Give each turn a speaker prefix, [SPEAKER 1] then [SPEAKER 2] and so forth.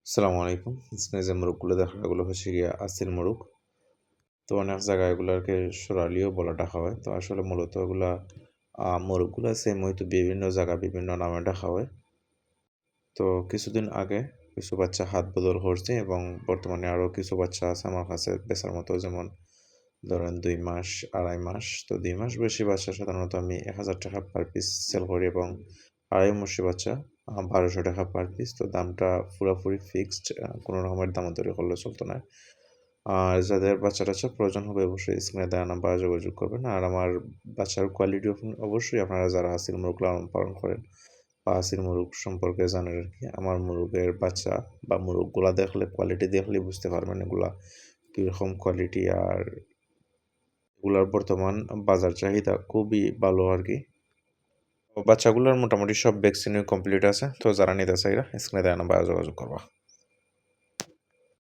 [SPEAKER 1] আসসালামু আলাইকুম। স্ক্রিনে যে মোরগগুলো দেখা এগুলো হচ্ছে গিয়ে আসিল মোরগ। তো অনেক জায়গায় এগুলাকে সোনালিও বলে ডাকা হয়। তো আসলে মূলত এগুলা মোরগগুলা সেম হয়তো বিভিন্ন জায়গায় বিভিন্ন নামে ডাকা হয়। তো কিছুদিন আগে কিছু বাচ্চা হাত বদল করছে এবং বর্তমানে আরও কিছু বাচ্চা আছে আমার কাছে বেচার মতো, যেমন ধরেন ২ মাস, ২.৫ মাস। তো ২ মাস বয়সী বাচ্চা সাধারণত আমি ৳১,০০০ পার পিস সেল করি এবং ২.৫ মাসী বাচ্চা ৳১,২০০ পার পিস। তো দামটা পুরাপুরি ফিক্সড, কোনো রকমের দামাদারি করলে চলত না। আর যাদের বাচ্চা-টাচ্চা প্রয়োজন হবে অবশ্যই স্ক্রিনে দেওয়া নাম্বারে যোগাযোগ করবেন। আর আমার বাচ্চার কোয়ালিটি অবশ্যই আপনারা যারা হাসিল মোরগ লালন পালন করেন বা হাসিল মোরগ সম্পর্কে জানেন আরকি। আমার মোরগের বাচ্চা বা মোরগগুলা দেখলে কোয়ালিটি দেখলেই বুঝতে পারবেন এগুলা কিরকম কোয়ালিটি। আর এগুলার বর্তমান বাজার চাহিদা খুবই ভালো আরকি। তো বাচ্চাগুলোর মোটামুটি সব ভ্যাকসিনই কমপ্লিট আছে। তো যারা নিতে চাইরা স্ক্রিনে দেওয়া নাম্বারে যোগাযোগ করবা।